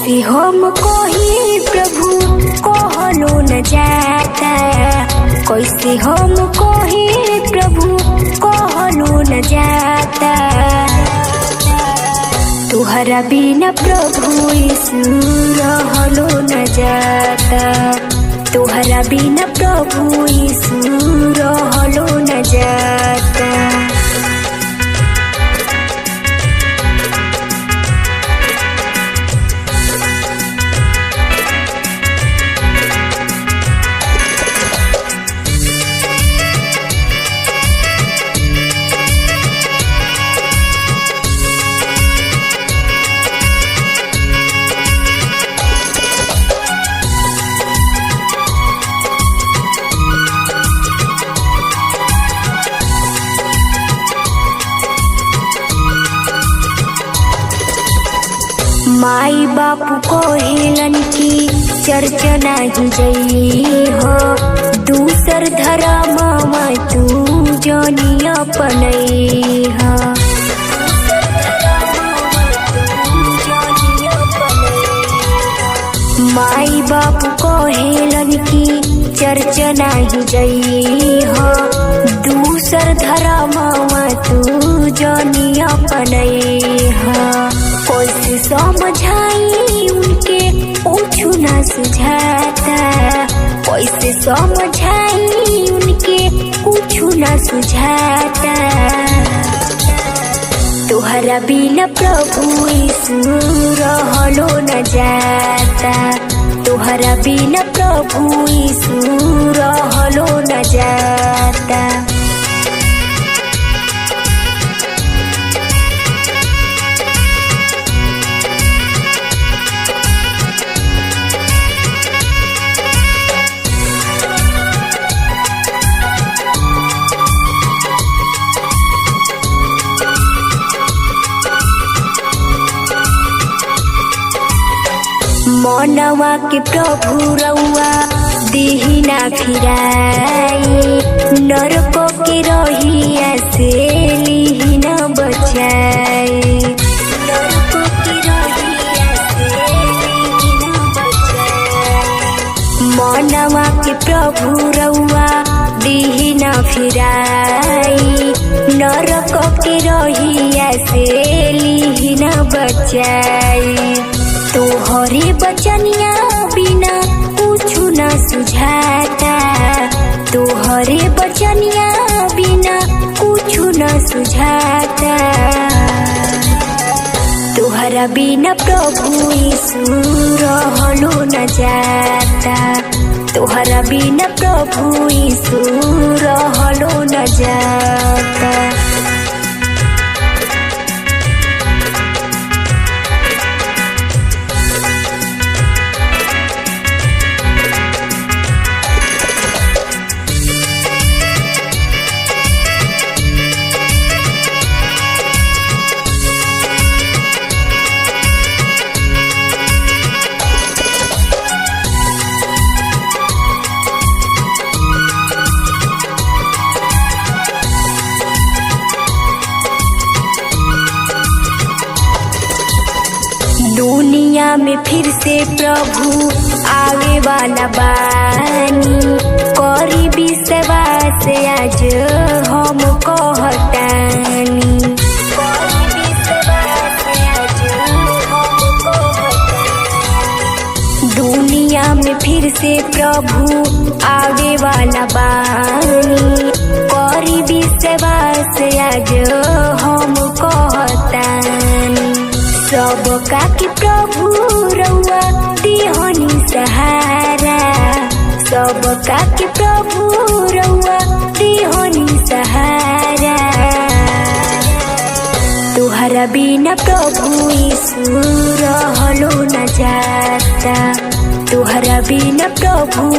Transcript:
कैसे हम कही प्रभु कहलो न जाता, कैसे हम कही प्रभु कहलो न जाता। तुहरा बिना प्रभु यीशु रहलो न जाता, तुहरा बिना प्रभु यीशु रहलो न जाता। माई बापू कहेलन की चर्चा नहीं जई हो, दूसर धर्म में तू जानी अपनई हो। माई बापू कहेलन की चर्चा नहीं जई हो, दूसर धर्म में तू जानी अपनई हो। कैसे समझाई उनके पूछू न सुझाता, कैसे समझाई उनके पूछू न सुझाता। तुहरा बिना प्रभु यीशु रहलो न जाता, तुहरा बिना प्रभु यीशु रहलो न जाता। मनवा के प्रभु रउआ देहि ना फिराई, नरको के रहिया से लिहि न बचाई, नरको के रहिया से लिहि न बचाई। मनवा के प्रभु रउआ देहि ना फिराई, नरको के रहिया से लिहि न बचाई। तोहरे बचनिया बिना कुछु न सुझाता, तोहरे बचनिया बिना कुछु न सुझाता। तोहरा बिना प्रभु यीशु रहलो न जाता, तोहरा बिना प्रभु यीशु रहलो न जाता। दुनिया में फिर से प्रभु आवे वाला बानी, करी विश्वास आज हम कहतानी, करी विश्वास आज हम कहतानी। दुनिया में फिर से प्रभु आवे वाला बानी, करी विश्वास आज हम कहतानी। सबका के प्रभु रउआ देहनी सहारा, सबका के प्रभु रउआ देहनी सहारा। तुहरा बिना प्रभु यीशु रहलो न जाता, तुहरा बिना प्रभु